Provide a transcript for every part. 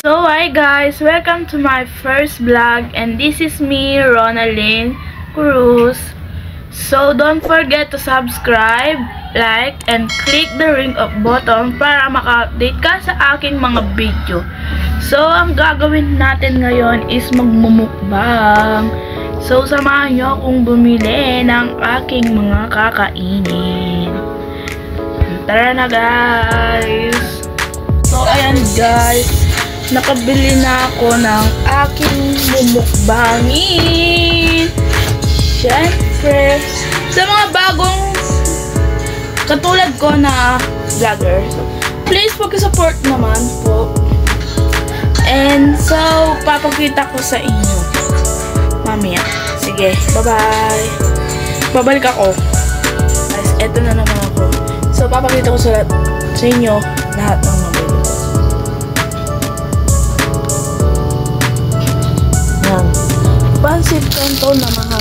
So hi guys, welcome to my first vlog and this is me, Ronaldine Cruz. So don't forget to subscribe, like, and click the ring up button para maka-update ka sa aking mga video. So ang gagawin natin ngayon is magmumukbang. So samahan nyo akong bumili ng aking mga kakainin. Tara na guys! So ayan guys, nakabili na ako ng aking mumukbangin. Siyempre, sa mga bagong katulad ko na vloggers, please pag-support naman po. And so, papakita ko sa inyo mamaya. Sige, bye-bye. Babalik ako. Guys, eto na naman ako. So, papakita ko sa inyo lahat ng mga pansit canton na mahal.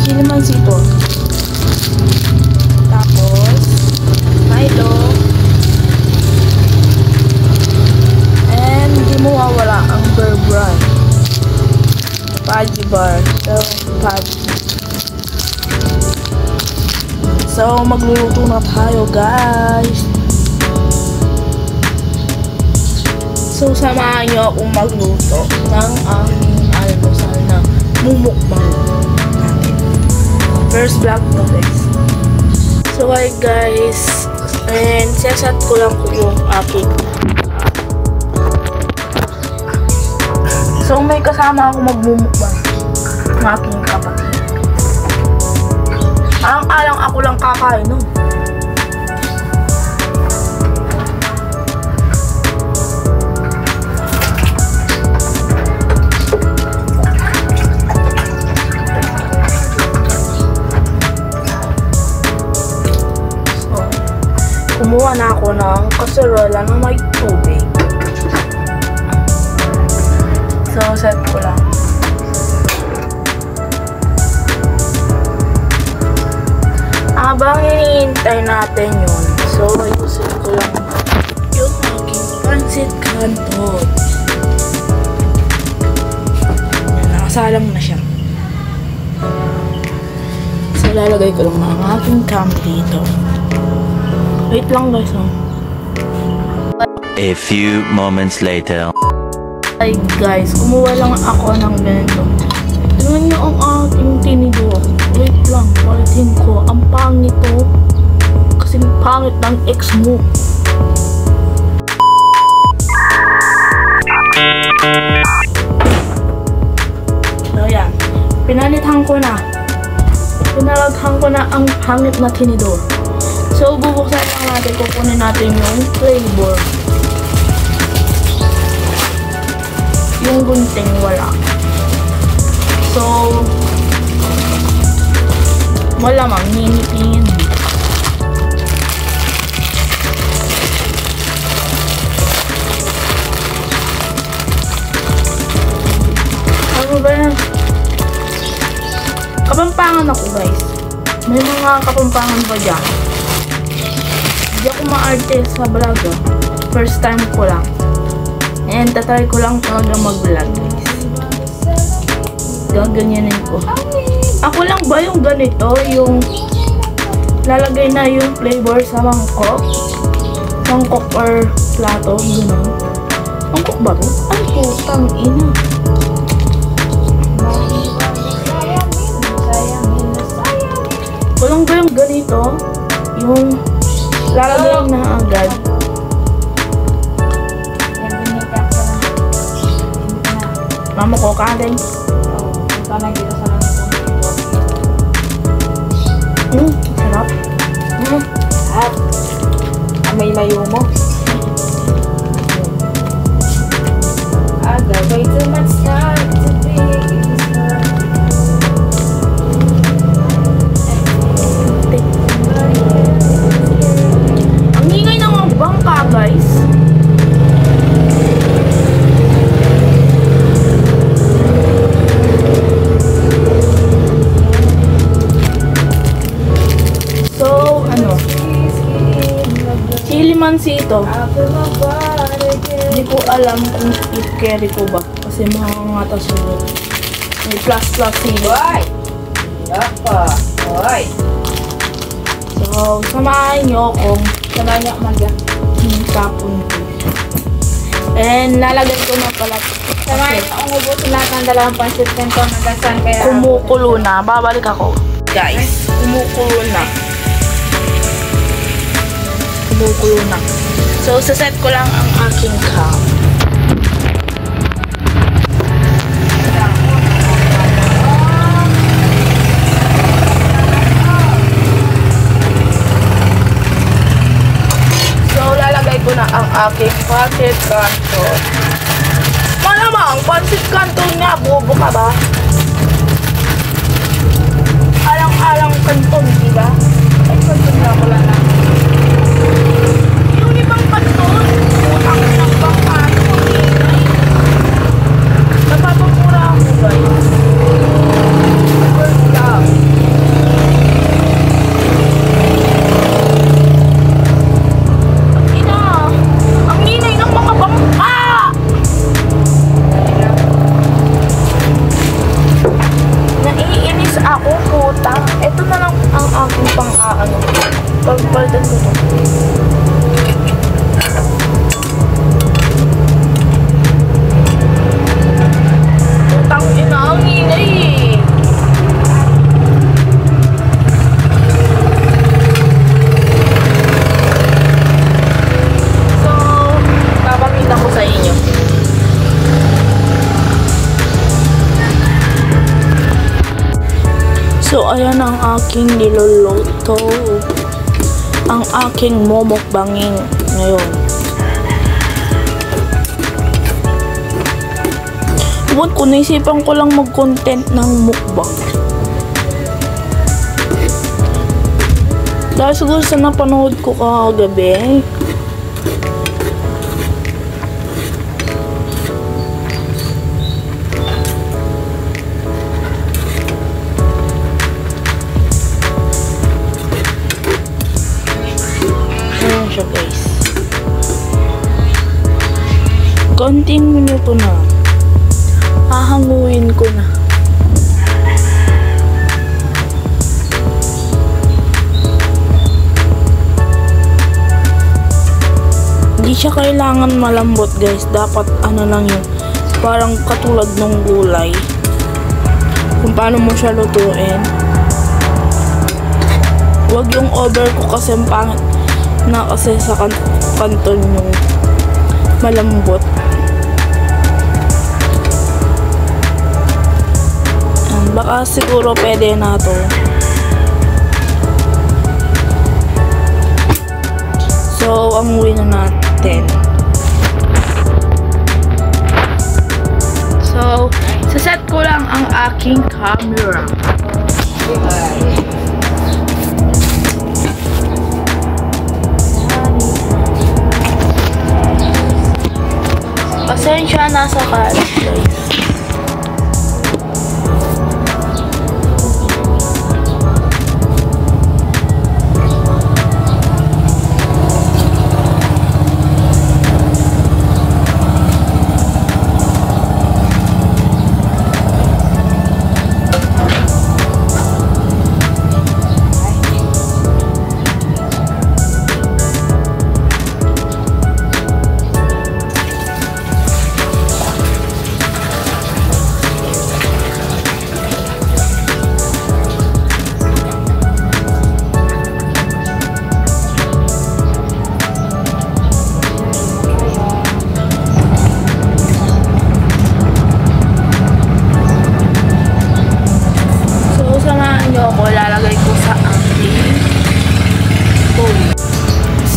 Kilimansito. Tapos, Milo. And, di mo mawala ang Bear Brand. Pagi bar. So, pagi. So, magluluto na tayo, guys. So, samahan nyo akong magluto ng aming almusal na mumukbang natin. First vlog to guys. So hi guys, and siyasat ko lang ko yung aking. So may kasama ako magmumukbang ng aking kapatid. Alang-alang ako lang kakain nun. Kumuha na ako ng kaserola na may tubig. So, set ko lang. Habang hinihintay natin yun, so, ayusin ko lang yung aking pancit canton. Yan, nakasalang na siya. So, lalagay ko lang ang aking cam dito. Wait lang guys, oh. A few moments later. Ay guys, kumuha lang ako ng ganito. Tingnan nyo ang aking tinidor. Wait lang, palitin ko. Ang pangit to. Kasing pangit ng ex mo. So yan, pinalitan ko na. Pinalaghan ko na ang pangit na tinidor. So, bubuksan lang natin, kukunin natin yung flavor. Yung gunting, wala. So, malamang ninipin. Ano ba yan? Kapampangan ako, guys. May mga kapampangan pa dyan. Hindi ako ma-arte sa vlog. First time ko lang. And tatry ko lang talaga mag-vlog guys. Gaganyanin ko. Ako lang ba yung ganito? Yung lalagay na yung flavor sa mangkok? Mangkok or plato? Gano'n. Mangkok ba ito? Ay, putang ina. Walang ba yung ganito? Yung lalagay na agad. Mama ko kanin. Sarap. Sarap. Amay mayo mo. Aga, way too much time to be. Bangka guys. So, ano? Chili kalimansi ito. After my body, Hindi ko alam kung i-carry ko ba. Kasi makangatas yun. May plus sila. Hoy! Yapa! Hoy! So, samahan nyo kung Samahan niyo ako mag-ya. tapon ko. And lalagay ko na pala. Samahan niyo akong ubusin lahat ng dalawang pansit kanto magasan kaya... Kumukulo na. Babalik ako. Guys, kumukulo na. Kumukulo na. So, saset ko lang ang aking cup. Ko na ang aking pancit canton. Malamang, pancit canton nga, bobo ka ba? Alang-alang canton, diba? Ay, canton nga wala na. Yung ibang canton, utang ng bangkano, magigay. Napapamura ako, guys. First love. Ito na lang ang aking pang-aano. Pagpaldan ko to. Utang ina, ang ingay eh. So, papakita ko sa inyo. So, ayan ang aking niluluto. Ang aking momokbanging ngayon. Huwag ko, naisipan ko lang mag-content ng mukbang. Dahil siguro sa napanood ko kagabi. Siya guys. Konting minuto na. Hahanguin ko na. Hindi siya kailangan malambot guys. Dapat ano lang yun. Parang katulad ng gulay. Kung paano mo siya lutuin. Huwag yung overcook kasi pangit na kasi sa kanton yung malambot. Baka siguro pwede na to. So, amuwi na natin. So, saset ko lang ang aking camera. Pasensya na sa kalat, guys.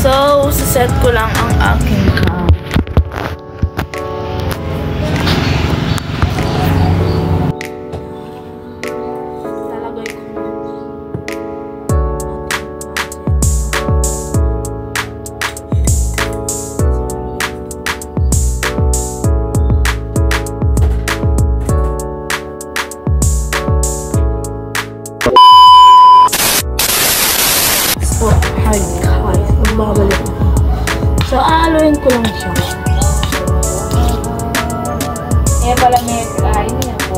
So, set ko lang ang aking cam. Lalagay ko. Oh, hi guys. Magbabalik. ko lang siya. Eh pala may kain niya po.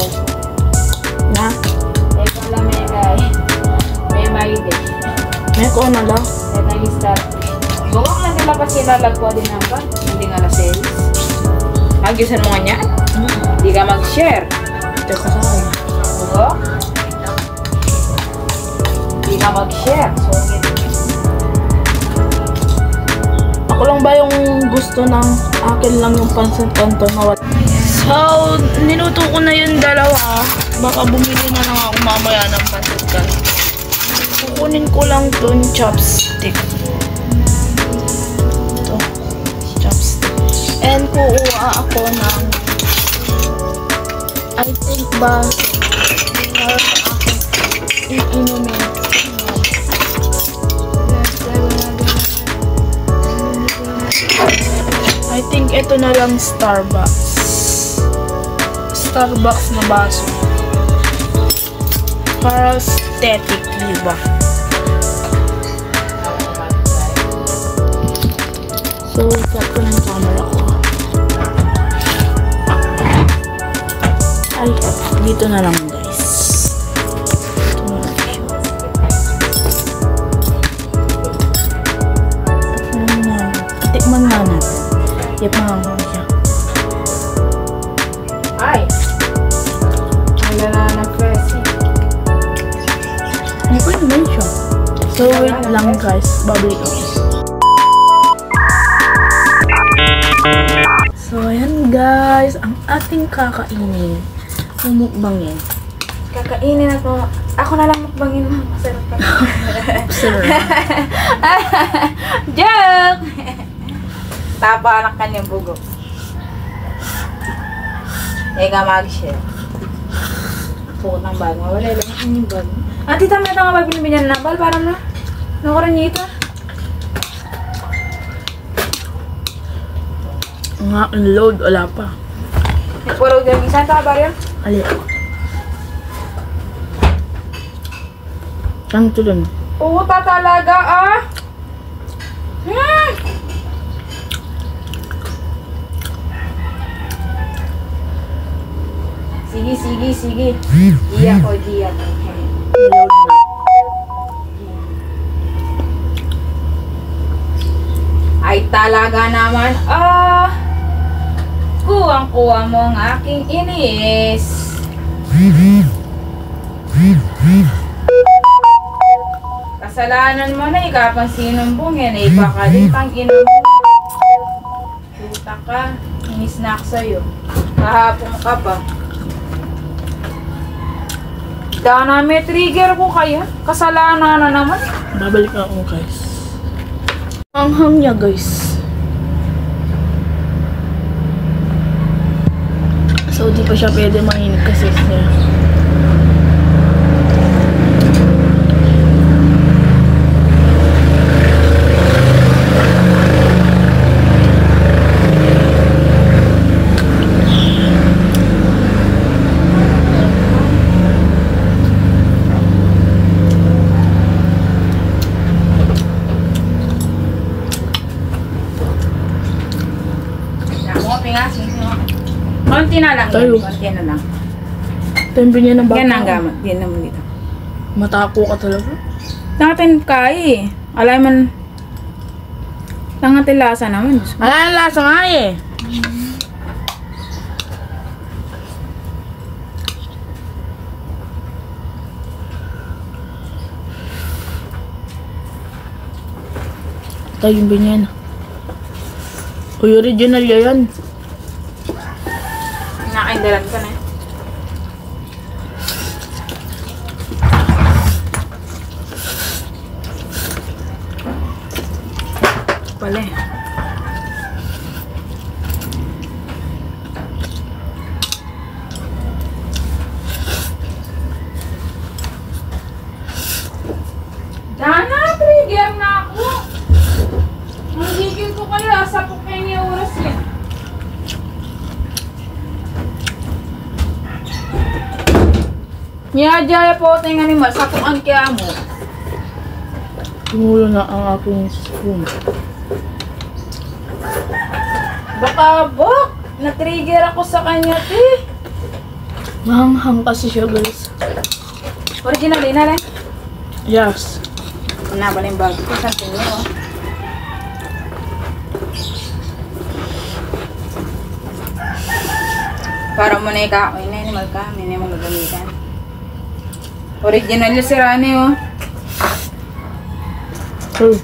Na? Eh pala may kain. May maide. May ko na lang. Eh nag-start. Bukang na sila pa sinalagpo din naman. Hindi nga na sales. Agyusan mo nga niya? Hindi ka mag-share. Teka sa akin. Oo? Hindi ka mag-share. Sungit. Ako lang ba yung gusto ng akin lang yung pancit canton na wala? So, niluto ko na yung dalawa. Baka bumili na lang ako mamaya ng pancit canton. Kukunin ko lang dun chopstick. Ito. Chopstick. And kukuha ako ng I think ba para sa akin iinumin. I think ito na lang Starbucks. Starbucks na baso. Para aesthetic, diba? So, set ko ng camera ko. Ay, dito na lang guys. Dito na lang siya. Tikman nga natin. Yep, mahanggang siya. Ay! Wala na presi. Okay naman siya. So, wait lang guys. Babalik ako. So, ayan guys. Ang ating kakainin. Mumukbangin. Kakainin ako. Ako na lang mukbangin mo. Masarap pa. Sir. Joke! Tapa anak kanyang bugo. Ega mag-share. Pukot ng bag. Mawala lang yung bag. Ah, tita, may ito nga ba binibigyan na nabal? Parang na. Nakuran niyo ito. Nga, unload. Wala pa. Puro yung isa. Ito ka ba rin? Ali. Kanto dun. Puta talaga ah! Sige. Diya ko. Unload na. Ay talaga naman kuwang-kuwa mo ang aking inis. Kasalanan mo na ikapang sinumbong yan. Baka din pang inumbong. Puta ka. Inis na ako sa'yo. Kahapon ka pa. Dana, may trigger ko kaya. Kasalanan na naman. Babalik ako guys. Anghang niya guys. So di pa siya pwede mainit kasi niya. Konti na lang. Tayo. Konti na lang. Ito yung binyan ng bata. Yan ang gamot. Yan naman dito. Matako ka talaga. Tangatin kay. Alay man. Tangatin lasa naman. Ang lasa nga eh. Ito yung binyan. Uy, original yan. Nakaindalan ka na. Pala eh. Dana, trigger na ako. Magigil ko kayo. Sapok kayo niya oras yan. Niya po tayo nga ni Mal. Sapok ang kaya mo. Tumulo na ang aking spoon. Baka, bok! Na-trigger ako sa kanya, te. Mahanghang kasi siya, guys. Original din na rin. Yes. Una ba yung bago ko? Saan tingin mo? Para mo na ikakoy na, animal ka. May mo gagamitan. Original yung sirani, oh. Okay.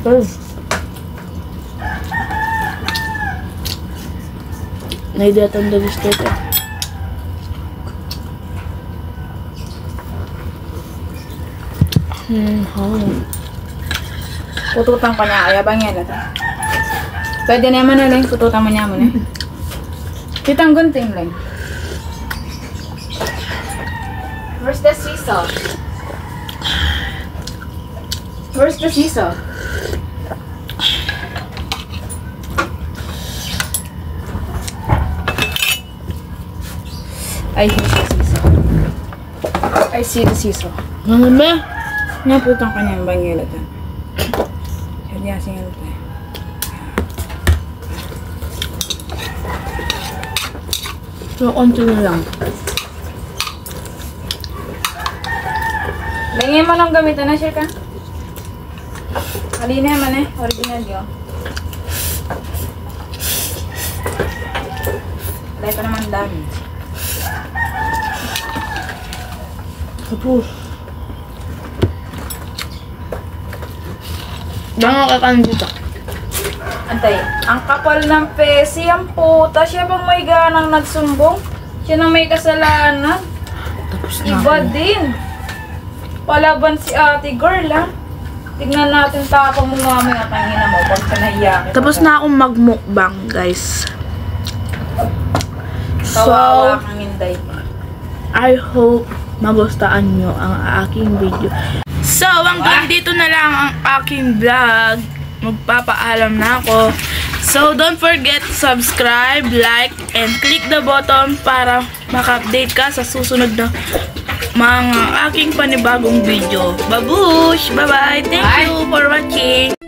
Okay. Naidatan na gusto ito. Pututan ka niya, ayabang yan. Pwede naman na lang, pututan mo niya mo na. Kitang gunting lang. Where's the seesaw? Where's the seesaw? I see the seesaw. I see the seesaw. Ano ba? Naputang ka niya yung bangyela ta. Hindi asing ano tayo. So, konti na lang. Lagyan mo ng gamitan na, share ka? Halina naman eh. Original yun. Dahil pa naman dami. Tapos. Baka kakain dito. Antay, ang kapal ng pesi, ang puta. Siya bang may ganang nagsumbong? Siya nang may kasalanan. Tapos na Iba ako. din. Palaban si ate girl, ha? Tignan natin tapang mo mamaya kangina mo pag panahiya kita. Tapos na akong magmukbang, guys. Kawawa So, kang inday. I hope magustuhan nyo ang aking video. So, hanggang dito na lang ang aking vlog. Magpapaalam na ako. So, don't forget to subscribe, like, and click the button para maka-update ka sa susunod na mga aking panibagong video. Babush! Bye-bye! Thank you for watching!